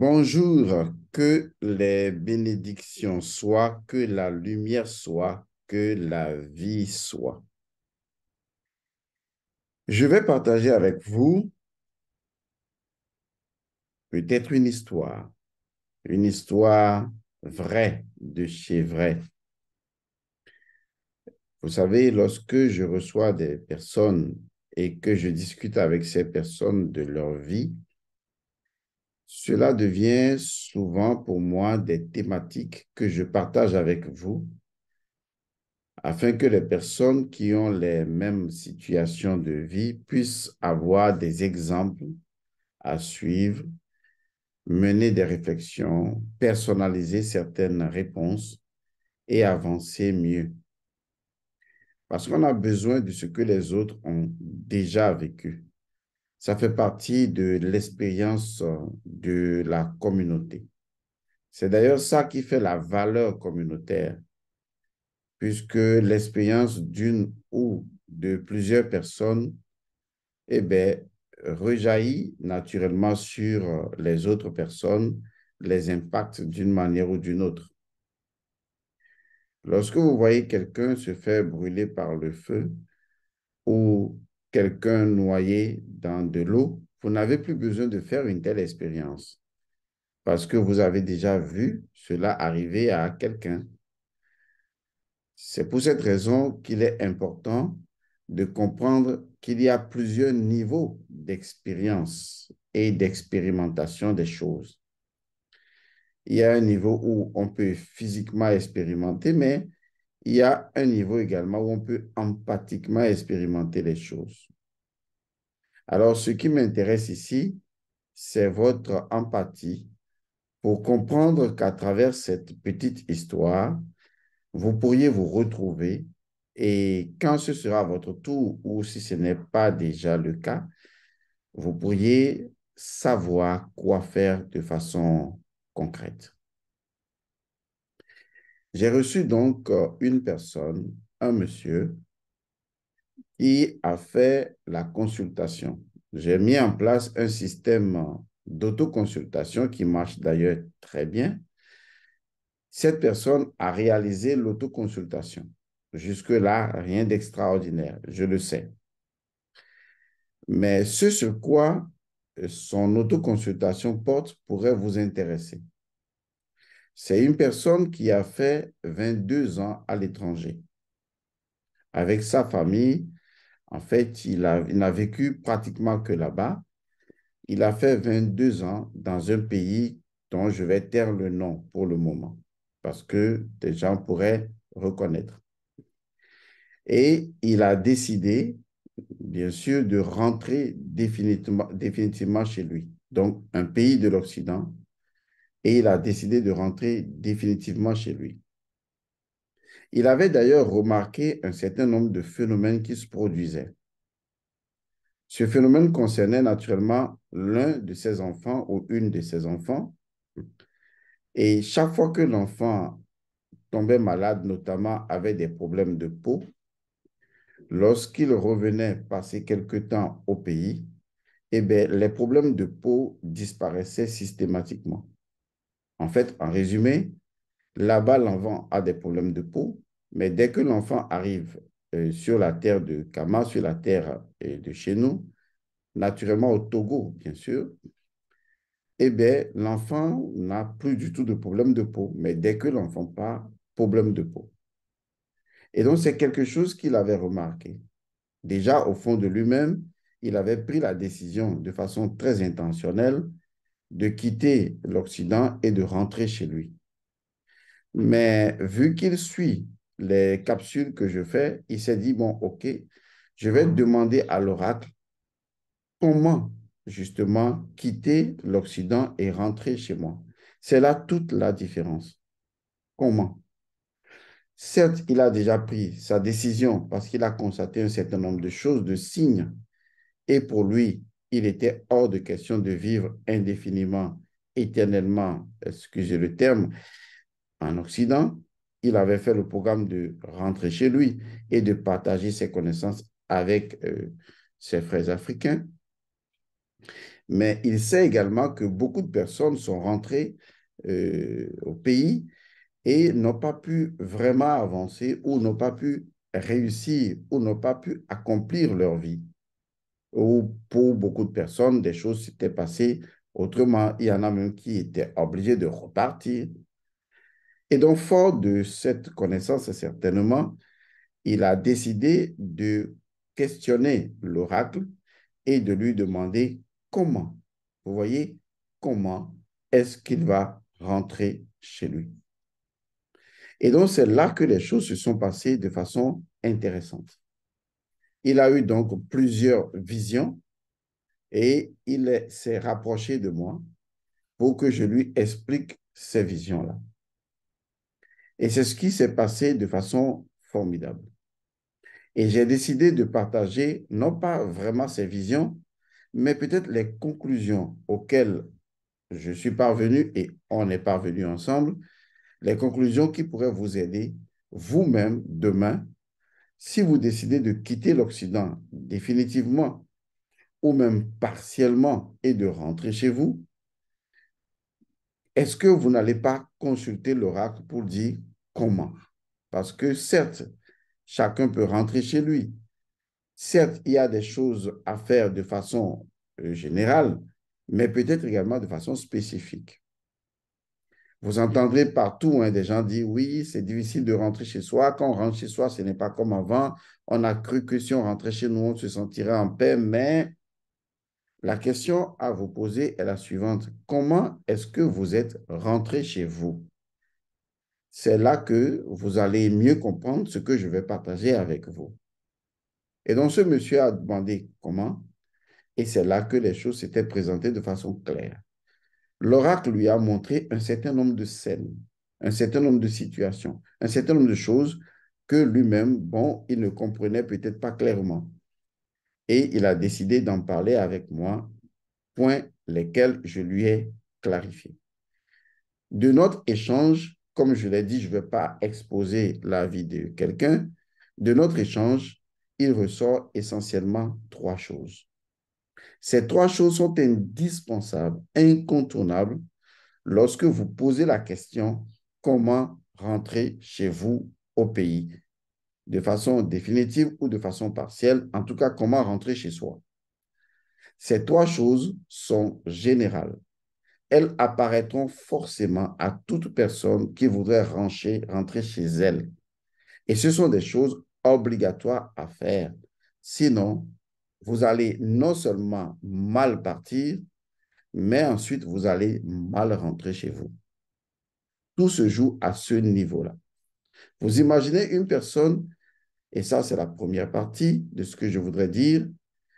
Bonjour, que les bénédictions soient, que la lumière soit, que la vie soit. Je vais partager avec vous peut-être une histoire vraie de chez vrai. Vous savez, lorsque je reçois des personnes et que je discute avec ces personnes de leur vie, cela devient souvent pour moi des thématiques que je partage avec vous afin que les personnes qui ont les mêmes situations de vie puissent avoir des exemples à suivre, mener des réflexions, personnaliser certaines réponses et avancer mieux. Parce qu'on a besoin de ce que les autres ont déjà vécu. Ça fait partie de l'expérience de la communauté. C'est d'ailleurs ça qui fait la valeur communautaire, puisque l'expérience d'une ou de plusieurs personnes eh bien, rejaillit naturellement sur les autres personnes, les impacts d'une manière ou d'une autre. Lorsque vous voyez quelqu'un se faire brûler par le feu ou quelqu'un noyé dans de l'eau, vous n'avez plus besoin de faire une telle expérience parce que vous avez déjà vu cela arriver à quelqu'un. C'est pour cette raison qu'il est important de comprendre qu'il y a plusieurs niveaux d'expérience et d'expérimentation des choses. Il y a un niveau où on peut physiquement expérimenter, mais il y a un niveau également où on peut empathiquement expérimenter les choses. Alors, ce qui m'intéresse ici, c'est votre empathie pour comprendre qu'à travers cette petite histoire, vous pourriez vous retrouver et quand ce sera votre tour ou si ce n'est pas déjà le cas, vous pourriez savoir quoi faire de façon concrète. J'ai reçu donc une personne, un monsieur, qui a fait la consultation. J'ai mis en place un système d'autoconsultation qui marche d'ailleurs très bien. Cette personne a réalisé l'autoconsultation. Jusque-là, rien d'extraordinaire, je le sais. Mais ce sur quoi son autoconsultation porte pourrait vous intéresser. C'est une personne qui a fait 22 ans à l'étranger. Avec sa famille, en fait, il n'a vécu pratiquement que là-bas. Il a fait 22 ans dans un pays dont je vais taire le nom pour le moment, parce que des gens pourraient reconnaître. Et il a décidé, bien sûr, de rentrer définitivement chez lui. Donc, un pays de l'Occident, et il a décidé de rentrer définitivement chez lui. Il avait d'ailleurs remarqué un certain nombre de phénomènes qui se produisaient. Ce phénomène concernait naturellement l'un de ses enfants ou une de ses enfants. Et chaque fois que l'enfant tombait malade, notamment avait des problèmes de peau, lorsqu'il revenait passer quelque temps au pays, eh bien, les problèmes de peau disparaissaient systématiquement. En fait, en résumé, là-bas, l'enfant a des problèmes de peau, mais dès que l'enfant arrive sur la terre de Kama, sur la terre de chez nous, naturellement au Togo, bien sûr, eh bien, l'enfant n'a plus du tout de problème de peau, mais dès que l'enfant part, problème de peau. Et donc, c'est quelque chose qu'il avait remarqué. Déjà, au fond de lui-même, il avait pris la décision de façon très intentionnelle de quitter l'Occident et de rentrer chez lui. Mais vu qu'il suit les capsules que je fais, il s'est dit, bon, OK, je vais demander à l'oracle comment justement quitter l'Occident et rentrer chez moi. C'est là toute la différence. Comment? Certes, il a déjà pris sa décision parce qu'il a constaté un certain nombre de choses, de signes, et pour lui, il était hors de question de vivre indéfiniment, éternellement, excusez le terme, en Occident. Il avait fait le programme de rentrer chez lui et de partager ses connaissances avec ses frères africains. Mais il sait également que beaucoup de personnes sont rentrées au pays et n'ont pas pu vraiment avancer ou n'ont pas pu réussir ou n'ont pas pu accomplir leur vie. Ou pour beaucoup de personnes, des choses s'étaient passées autrement. Il y en a même qui étaient obligés de repartir. Et donc, fort de cette connaissance, certainement, il a décidé de questionner l'oracle et de lui demander comment. Vous voyez, comment est-ce qu'il va rentrer chez lui? Et donc, c'est là que les choses se sont passées de façon intéressante. Il a eu donc plusieurs visions et il s'est rapproché de moi pour que je lui explique ces visions-là. Et c'est ce qui s'est passé de façon formidable. Et j'ai décidé de partager non pas vraiment ces visions, mais peut-être les conclusions auxquelles je suis parvenu et on est parvenu ensemble, les conclusions qui pourraient vous aider vous-même demain, si vous décidez de quitter l'Occident définitivement ou même partiellement et de rentrer chez vous, est-ce que vous n'allez pas consulter l'oracle pour dire comment? Parce que certes, chacun peut rentrer chez lui. Certes, il y a des choses à faire de façon générale, mais peut-être également de façon spécifique. Vous entendrez partout des gens dire, oui, c'est difficile de rentrer chez soi. Quand on rentre chez soi, ce n'est pas comme avant. On a cru que si on rentrait chez nous, on se sentirait en paix, mais la question à vous poser est la suivante. Comment est-ce que vous êtes rentré chez vous? C'est là que vous allez mieux comprendre ce que je vais partager avec vous. Et donc, ce monsieur a demandé comment, et c'est là que les choses s'étaient présentées de façon claire. L'oracle lui a montré un certain nombre de scènes, un certain nombre de situations, un certain nombre de choses que lui-même, bon, il ne comprenait peut-être pas clairement. Et il a décidé d'en parler avec moi, points lesquels je lui ai clarifiés. De notre échange, comme je l'ai dit, je ne vais pas exposer la vie de quelqu'un. De notre échange, il ressort essentiellement trois choses. Ces trois choses sont indispensables, incontournables, lorsque vous posez la question comment rentrer chez vous au pays, de façon définitive ou de façon partielle, en tout cas comment rentrer chez soi. Ces trois choses sont générales. Elles apparaîtront forcément à toute personne qui voudrait rentrer chez elle. Et ce sont des choses obligatoires à faire. Sinon, vous allez non seulement mal partir, mais ensuite vous allez mal rentrer chez vous. Tout se joue à ce niveau-là. Vous imaginez une personne, et ça c'est la première partie de ce que je voudrais dire,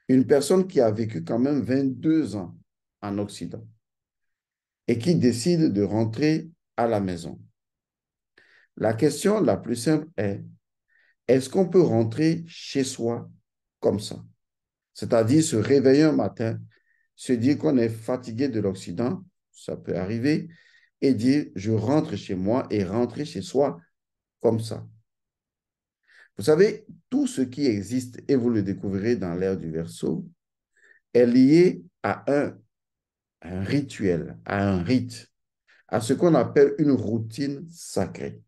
une personne qui a vécu quand même 22 ans en Occident et qui décide de rentrer à la maison. La question la plus simple est-ce qu'on peut rentrer chez soi comme ça? C'est-à-dire se réveiller un matin, se dire qu'on est fatigué de l'Occident, ça peut arriver, et dire je rentre chez moi et rentrer chez soi comme ça. Vous savez, tout ce qui existe, et vous le découvrirez dans l'ère du Verseau, est lié à un rituel, à un rite, à ce qu'on appelle une routine sacrée.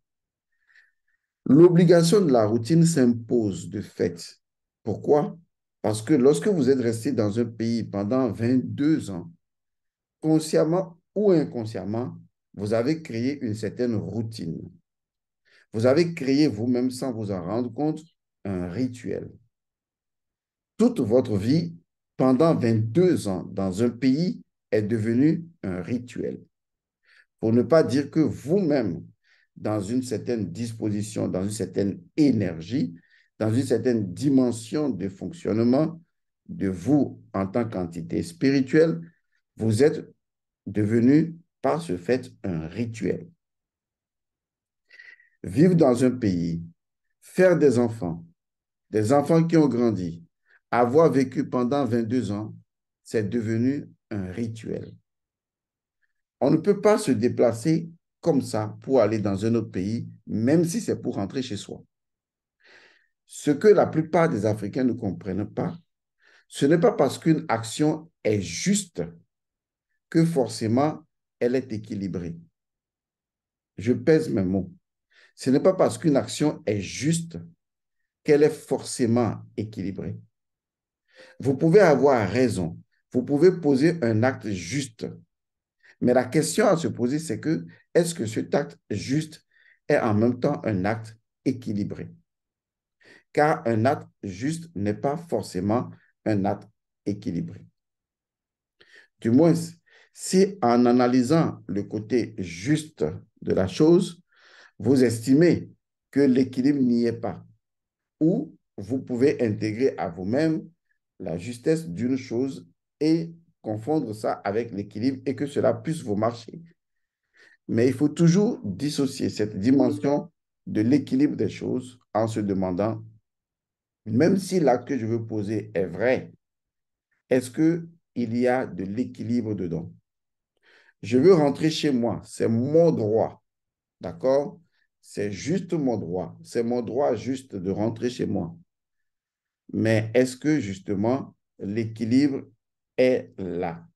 L'obligation de la routine s'impose de fait. Pourquoi? Parce que lorsque vous êtes resté dans un pays pendant 22 ans, consciemment ou inconsciemment, vous avez créé une certaine routine. Vous avez créé vous-même, sans vous en rendre compte, un rituel. Toute votre vie, pendant 22 ans, dans un pays, est devenue un rituel. Pour ne pas dire que vous-même, dans une certaine disposition, dans une certaine énergie, dans une certaine dimension de fonctionnement de vous en tant qu'entité spirituelle, vous êtes devenu par ce fait un rituel. Vivre dans un pays, faire des enfants qui ont grandi, avoir vécu pendant 22 ans, c'est devenu un rituel. On ne peut pas se déplacer comme ça pour aller dans un autre pays, même si c'est pour rentrer chez soi. Ce que la plupart des Africains ne comprennent pas, Ce n'est pas parce qu'une action est juste que forcément elle est équilibrée. Je pèse mes mots. Ce n'est pas parce qu'une action est juste qu'elle est forcément équilibrée. Vous pouvez avoir raison. Vous pouvez poser un acte juste. Mais la question à se poser, c'est que est-ce que cet acte juste est en même temps un acte équilibré? Car un acte juste n'est pas forcément un acte équilibré. Du moins, si en analysant le côté juste de la chose, vous estimez que l'équilibre n'y est pas, ou vous pouvez intégrer à vous-même la justesse d'une chose et confondre ça avec l'équilibre et que cela puisse vous marcher. Mais il faut toujours dissocier cette dimension de l'équilibre des choses en se demandant, même si l'acte que je veux poser est vrai, est-ce qu'il y a de l'équilibre dedans? Je veux rentrer chez moi, c'est mon droit, d'accord? C'est juste mon droit, c'est mon droit juste de rentrer chez moi. Mais est-ce que justement l'équilibre est là?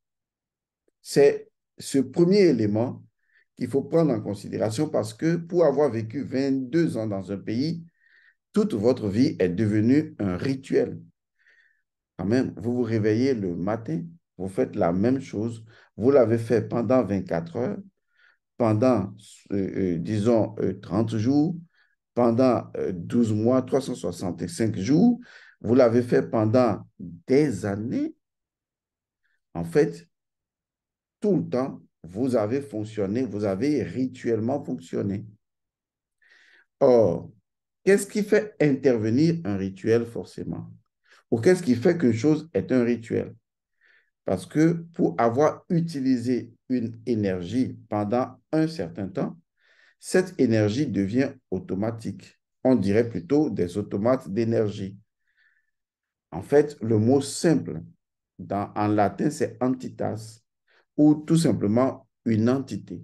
C'est ce premier élément qu'il faut prendre en considération parce que pour avoir vécu 22 ans dans un pays, toute votre vie est devenue un rituel. Quand même, vous vous réveillez le matin, vous faites la même chose, vous l'avez fait pendant 24 heures, pendant, disons, 30 jours, pendant 12 mois, 365 jours, vous l'avez fait pendant des années. En fait, tout le temps, vous avez fonctionné, vous avez rituellement fonctionné. Or, qu'est-ce qui fait intervenir un rituel forcément? Ou qu'est-ce qui fait qu'une chose est un rituel? Parce que pour avoir utilisé une énergie pendant un certain temps, cette énergie devient automatique. On dirait plutôt des automates d'énergie. En fait, le mot simple en latin, c'est entitas, ou tout simplement une entité.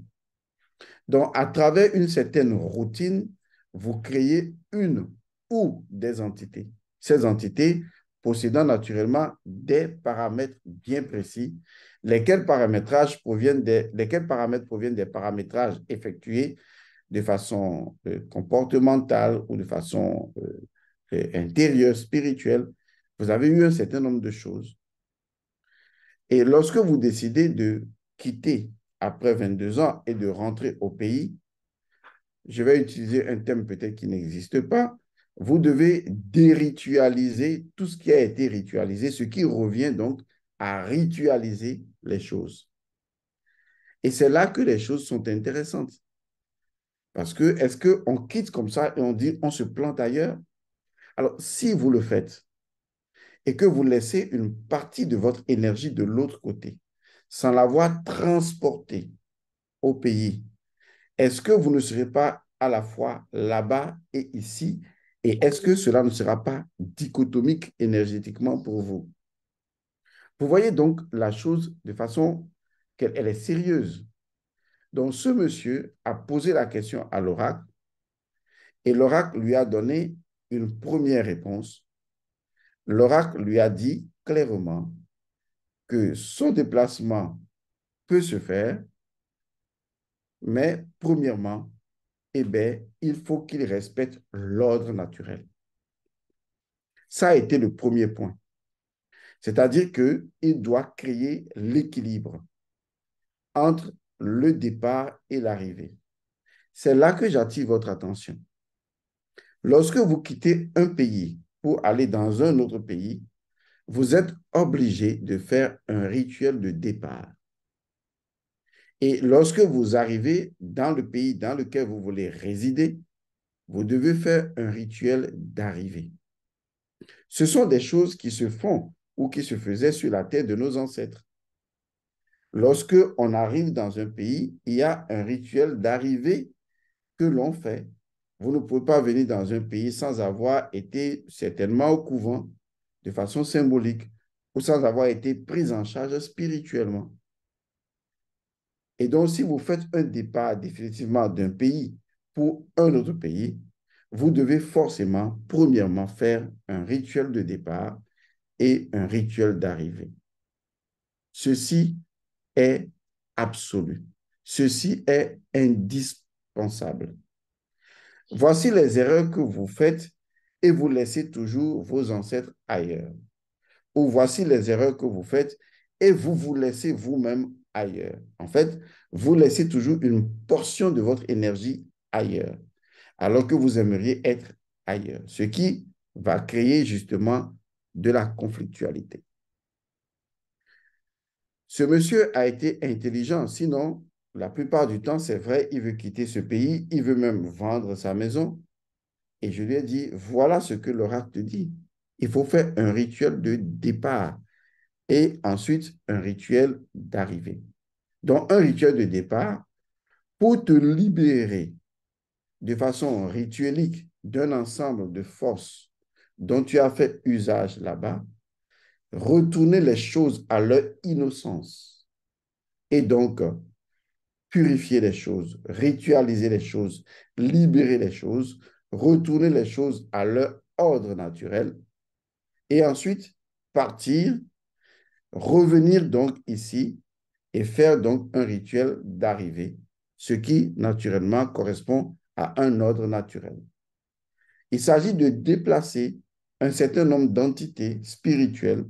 Donc, à travers une certaine routine, vous créez une ou des entités. Ces entités possédant naturellement des paramètres bien précis, lesquels paramètres proviennent des paramétrages effectués de façon comportementale ou de façon intérieure, spirituelle. Vous avez eu un certain nombre de choses. Et lorsque vous décidez de quitter après 22 ans et de rentrer au pays, je vais utiliser un terme peut-être qui n'existe pas, vous devez déritualiser tout ce qui a été ritualisé, ce qui revient donc à ritualiser les choses. Et c'est là que les choses sont intéressantes. Parce que est-ce qu'on quitte comme ça et on dit on se plante ailleurs? Alors, si vous le faites et que vous laissez une partie de votre énergie de l'autre côté, sans l'avoir transportée au pays, est-ce que vous ne serez pas à la fois là-bas et ici? Et est-ce que cela ne sera pas dichotomique énergétiquement pour vous? Vous voyez donc la chose de façon qu'elle est sérieuse. Donc, ce monsieur a posé la question à l'oracle et l'oracle lui a donné une première réponse. L'oracle lui a dit clairement que son déplacement peut se faire, mais premièrement, eh bien, il faut qu'il respecte l'ordre naturel. Ça a été le premier point. C'est-à-dire qu'il doit créer l'équilibre entre le départ et l'arrivée. C'est là que j'attire votre attention. Lorsque vous quittez un pays pour aller dans un autre pays, vous êtes obligé de faire un rituel de départ. Et lorsque vous arrivez dans le pays dans lequel vous voulez résider, vous devez faire un rituel d'arrivée. Ce sont des choses qui se font ou qui se faisaient sur la terre de nos ancêtres. Lorsque on arrive dans un pays, il y a un rituel d'arrivée que l'on fait. Vous ne pouvez pas venir dans un pays sans avoir été certainement au couvent de façon symbolique ou sans avoir été pris en charge spirituellement. Et donc, si vous faites un départ définitivement d'un pays pour un autre pays, vous devez forcément, premièrement, faire un rituel de départ et un rituel d'arrivée. Ceci est absolu. Ceci est indispensable. Voici les erreurs que vous faites et vous laissez toujours vos ancêtres ailleurs. Ou voici les erreurs que vous faites et vous vous laissez vous-même ailleurs. En fait, vous laissez toujours une portion de votre énergie ailleurs, alors que vous aimeriez être ailleurs, ce qui va créer justement de la conflictualité. Ce monsieur a été intelligent, sinon, la plupart du temps, c'est vrai, il veut quitter ce pays, il veut même vendre sa maison. Et je lui ai dit, voilà ce que l'oracle dit. Il faut faire un rituel de départ et ensuite un rituel d'arrivée. Donc, un rituel de départ pour te libérer de façon rituelique d'un ensemble de forces dont tu as fait usage là-bas, retourner les choses à leur innocence et donc purifier les choses, ritualiser les choses, libérer les choses, retourner les choses à leur ordre naturel et ensuite partir, revenir donc ici et faire donc un rituel d'arrivée, ce qui naturellement correspond à un ordre naturel. Il s'agit de déplacer un certain nombre d'entités spirituelles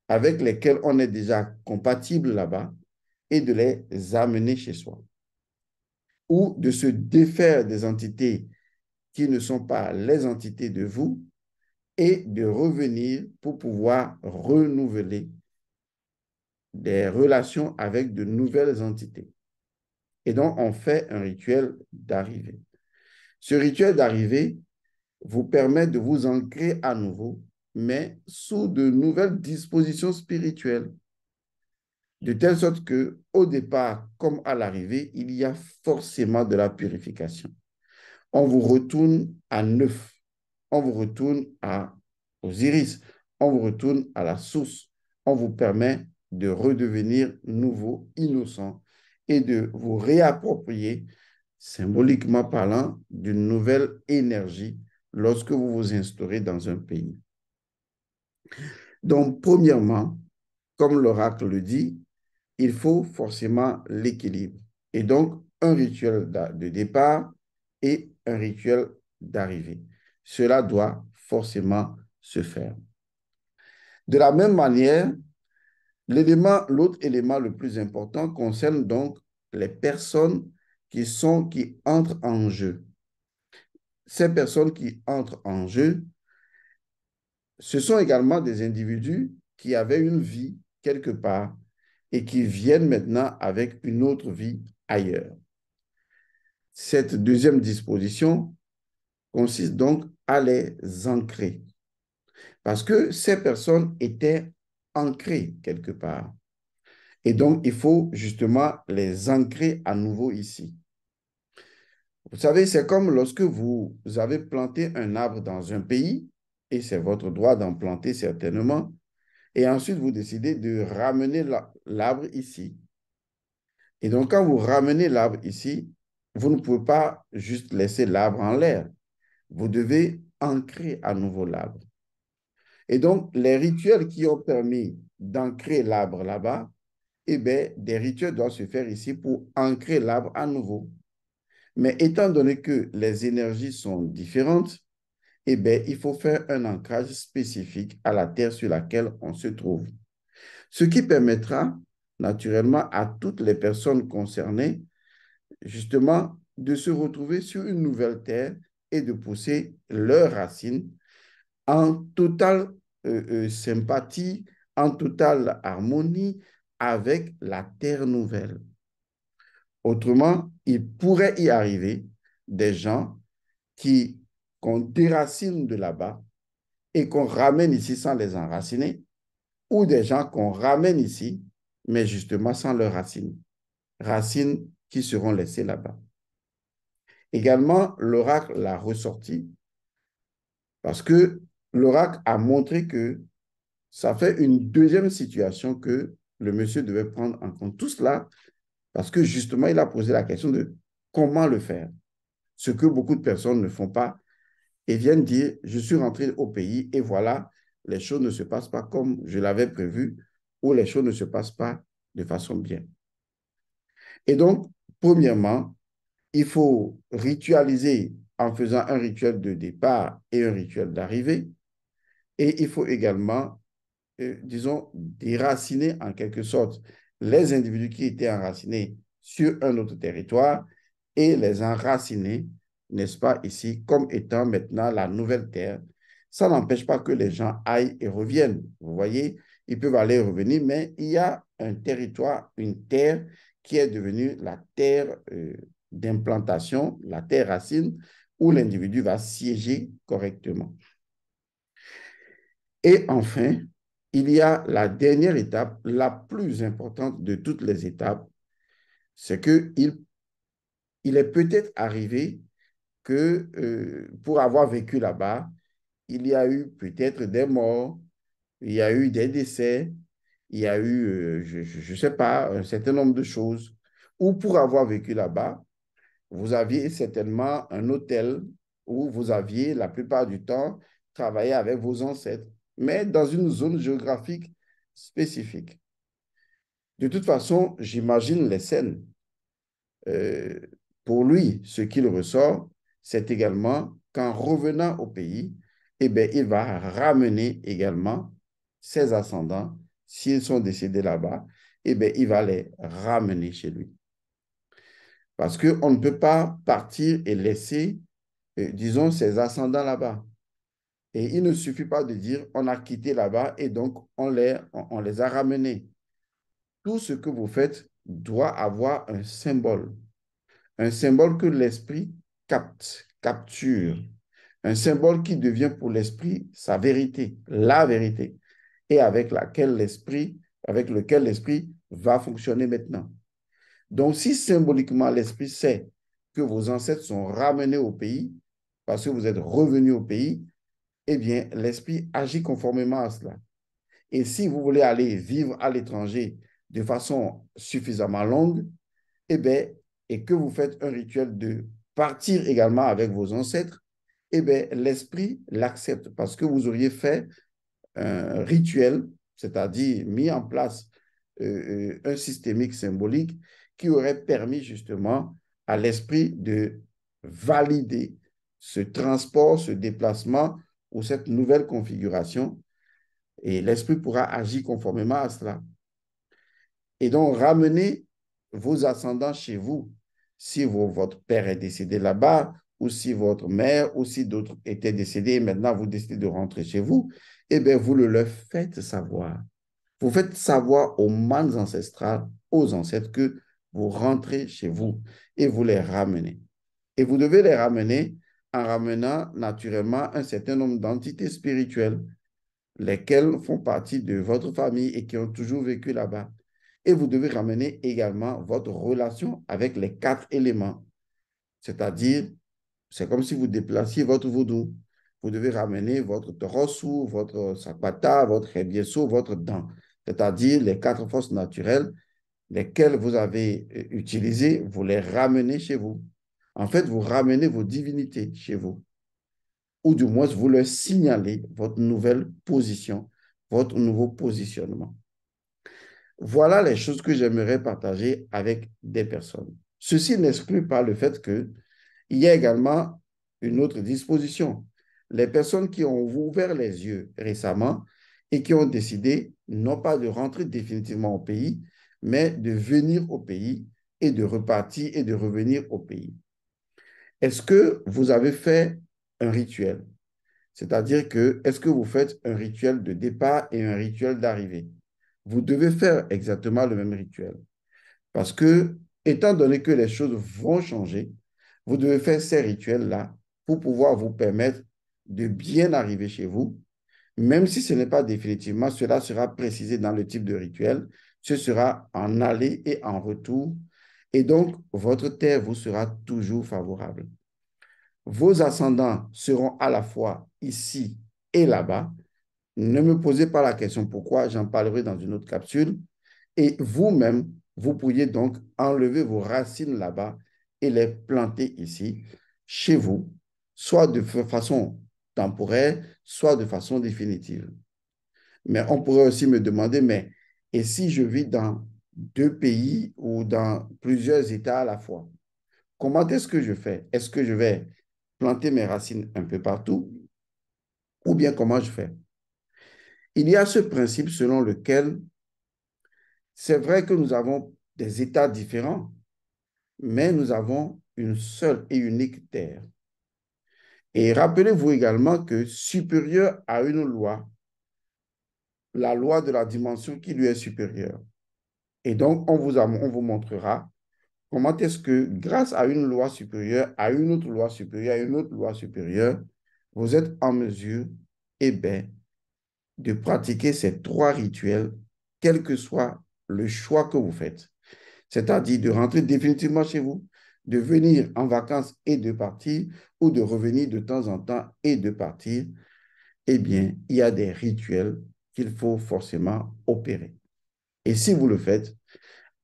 avec lesquelles on est déjà compatible là-bas et de les amener chez soi. Ou de se défaire des entités qui ne sont pas les entités de vous et de revenir pour pouvoir renouveler des relations avec de nouvelles entités. Et donc, on fait un rituel d'arrivée. Ce rituel d'arrivée vous permet de vous ancrer à nouveau, mais sous de nouvelles dispositions spirituelles, de telle sorte que, au départ comme à l'arrivée, il y a forcément de la purification. On vous retourne à neuf, on vous retourne à Osiris, on vous retourne à la source, on vous permet de redevenir nouveau, innocent et de vous réapproprier, symboliquement parlant, d'une nouvelle énergie lorsque vous vous instaurez dans un pays. Donc, premièrement, comme l'oracle le dit, il faut forcément l'équilibre. Et donc, un rituel de départ et un rituel d'arrivée. Cela doit forcément se faire. De la même manière, l'autre élément le plus important concerne donc les personnes qui entrent en jeu. Ces personnes qui entrent en jeu, ce sont également des individus qui avaient une vie quelque part et qui viennent maintenant avec une autre vie ailleurs. Cette deuxième disposition consiste donc à les ancrer parce que ces personnes étaient ancrées quelque part. Et donc, il faut justement les ancrer à nouveau ici. Vous savez, c'est comme lorsque vous avez planté un arbre dans un pays, et c'est votre droit d'en planter certainement, et ensuite vous décidez de ramener l'arbre ici. Et donc, quand vous ramenez l'arbre ici, vous ne pouvez pas juste laisser l'arbre en l'air. Vous devez ancrer à nouveau l'arbre. Et donc, les rituels qui ont permis d'ancrer l'arbre là-bas, eh bien, des rituels doivent se faire ici pour ancrer l'arbre à nouveau. Mais étant donné que les énergies sont différentes, eh bien, il faut faire un ancrage spécifique à la terre sur laquelle on se trouve. Ce qui permettra naturellement à toutes les personnes concernées, justement, de se retrouver sur une nouvelle terre et de pousser leurs racines en totale sympathie, en totale harmonie avec la terre nouvelle. Autrement, il pourrait y arriver des gens qu'on déracine de là-bas et qu'on ramène ici sans les enraciner, ou des gens qu'on ramène ici, mais justement sans leurs racines. Racines qui seront laissées là-bas. Également, l'oracle l'a ressorti parce que l'oracle a montré que ça fait une deuxième situation que le monsieur devait prendre en compte. Tout cela parce que justement, il a posé la question de comment le faire. Ce que beaucoup de personnes ne font pas et viennent dire, je suis rentré au pays et voilà, les choses ne se passent pas comme je l'avais prévu ou les choses ne se passent pas de façon bien. Et donc, premièrement, il faut ritualiser en faisant un rituel de départ et un rituel d'arrivée. Et il faut également, disons, déraciner en quelque sorte les individus qui étaient enracinés sur un autre territoire et les enraciner, n'est-ce pas, ici, comme étant maintenant la nouvelle terre. Ça n'empêche pas que les gens aillent et reviennent. Vous voyez, ils peuvent aller et revenir, mais il y a un territoire, une terre qui est devenue la terre d'implantation, la terre racine, où l'individu va siéger correctement. Et enfin, il y a la dernière étape, la plus importante de toutes les étapes, c'est qu'il est peut-être arrivé que pour avoir vécu là-bas, il y a eu peut-être des morts, il y a eu des décès, il y a eu, je ne sais pas, un certain nombre de choses. Ou pour avoir vécu là-bas, vous aviez certainement un hôtel où vous aviez la plupart du temps travaillé avec vos ancêtres, mais dans une zone géographique spécifique. De toute façon, j'imagine les scènes. Euh, pour lui, ce qu'il ressort, c'est également qu'en revenant au pays, eh bien, il va ramener également ses ascendants. S'ils sont décédés là-bas, eh bien, il va les ramener chez lui. Parce qu'on ne peut pas partir et laisser, disons, ses ascendants là-bas. Et il ne suffit pas de dire on a quitté là-bas et donc on les a ramenés. Tout ce que vous faites doit avoir un symbole que l'esprit capte, capture, un symbole qui devient pour l'esprit sa vérité, la vérité, et avec lequel l'esprit va fonctionner maintenant. Donc, si symboliquement l'esprit sait que vos ancêtres sont ramenés au pays, parce que vous êtes revenus au pays, eh bien, l'esprit agit conformément à cela. Et si vous voulez aller vivre à l'étranger de façon suffisamment longue, eh bien, et que vous faites un rituel de partir également avec vos ancêtres, eh bien, l'esprit l'accepte parce que vous auriez fait un rituel, c'est-à-dire mis en place un systémique symbolique qui aurait permis justement à l'esprit de valider ce transport, ce déplacement ou cette nouvelle configuration. Et l'esprit pourra agir conformément à cela. Et donc, ramenez vos ascendants chez vous. Si votre père est décédé là-bas, ou si votre mère, ou si d'autres étaient décédés et maintenant vous décidez de rentrer chez vous, eh bien, vous le leur faites savoir. Vous faites savoir aux mannes ancestrales, aux ancêtres, que vous rentrez chez vous et vous les ramenez. Et vous devez les ramener en ramenant naturellement un certain nombre d'entités spirituelles, lesquelles font partie de votre famille et qui ont toujours vécu là-bas. Et vous devez ramener également votre relation avec les 4 éléments. C'est-à-dire, c'est comme si vous déplaciez votre vaudou. Vous devez ramener votre torosu, votre sapata, votre hebieso, votre dent. C'est-à-dire les 4 forces naturelles lesquelles vous avez utilisées, vous les ramenez chez vous. En fait, vous ramenez vos divinités chez vous. Ou du moins, vous leur signalez votre nouvelle position, votre nouveau positionnement. Voilà les choses que j'aimerais partager avec des personnes. Ceci n'exclut pas le fait qu'il y a également une autre disposition. Les personnes qui ont ouvert les yeux récemment et qui ont décidé non pas de rentrer définitivement au pays, mais de venir au pays et de repartir et de revenir au pays. Est-ce que vous avez fait un rituel? C'est-à-dire que, est-ce que vous faites un rituel de départ et un rituel d'arrivée? Vous devez faire exactement le même rituel. Parce que, étant donné que les choses vont changer, vous devez faire ces rituels-là pour pouvoir vous permettre de bien arriver chez vous. Même si ce n'est pas définitivement, cela sera précisé dans le type de rituel. Ce sera en aller et en retour. Et donc, votre terre vous sera toujours favorable. Vos ascendants seront à la fois ici et là-bas. Ne me posez pas la question pourquoi, j'en parlerai dans une autre capsule. Et vous-même, vous pourriez donc enlever vos racines là-bas et les planter ici, chez vous, soit de façon temporaire, soit de façon définitive. Mais on pourrait aussi me demander, mais et si je vis dans deux pays ou dans plusieurs États à la fois, comment est-ce que je fais? Est-ce que je vais planter mes racines un peu partout ou bien comment je fais? Il y a ce principe selon lequel c'est vrai que nous avons des États différents, mais nous avons une seule et unique terre. Et rappelez-vous également que supérieur à une loi, la loi de la dimension qui lui est supérieure. Et donc, on vous montrera comment est-ce que, grâce à une loi supérieure, à une autre loi supérieure, à une autre loi supérieure, vous êtes en mesure, eh bien, de pratiquer ces trois rituels, quel que soit le choix que vous faites. C'est-à-dire de rentrer définitivement chez vous, de venir en vacances et de partir, ou de revenir de temps en temps et de partir. Eh bien, il y a des rituels qu'il faut forcément opérer. Et si vous le faites,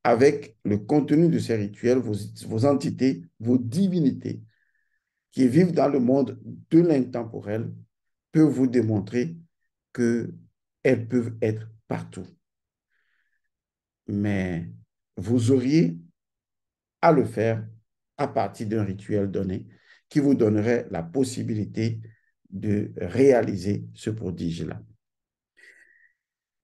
avec le contenu de ces rituels, vos entités, vos divinités qui vivent dans le monde de l'intemporel peuvent vous démontrer qu'elles peuvent être partout. Mais vous auriez à le faire à partir d'un rituel donné qui vous donnerait la possibilité de réaliser ce prodige-là.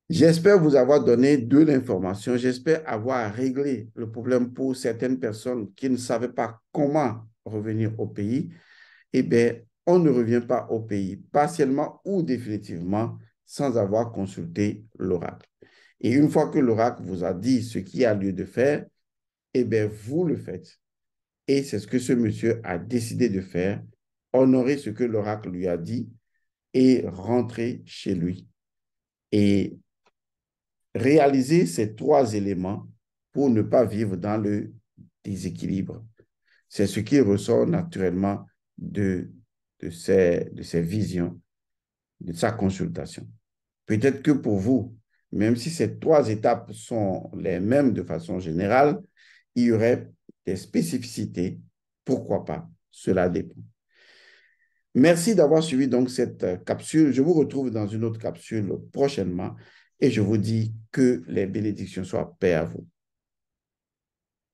J'espère vous avoir donné de l'information. J'espère avoir réglé le problème pour certaines personnes qui ne savaient pas comment revenir au pays. Eh bien, on ne revient pas au pays partiellement ou définitivement sans avoir consulté l'oracle. Et une fois que l'oracle vous a dit ce qu'il y a lieu de faire, eh bien, vous le faites. Et c'est ce que ce monsieur a décidé de faire, honorer ce que l'oracle lui a dit et rentrer chez lui. Et réaliser ces trois éléments pour ne pas vivre dans le déséquilibre. C'est ce qui ressort naturellement de ces visions, de sa consultation. Peut-être que pour vous, même si ces trois étapes sont les mêmes de façon générale, il y aurait des spécificités. Pourquoi pas? Cela dépend. Merci d'avoir suivi donc cette capsule. Je vous retrouve dans une autre capsule prochainement et je vous dis que les bénédictions soient paix à vous.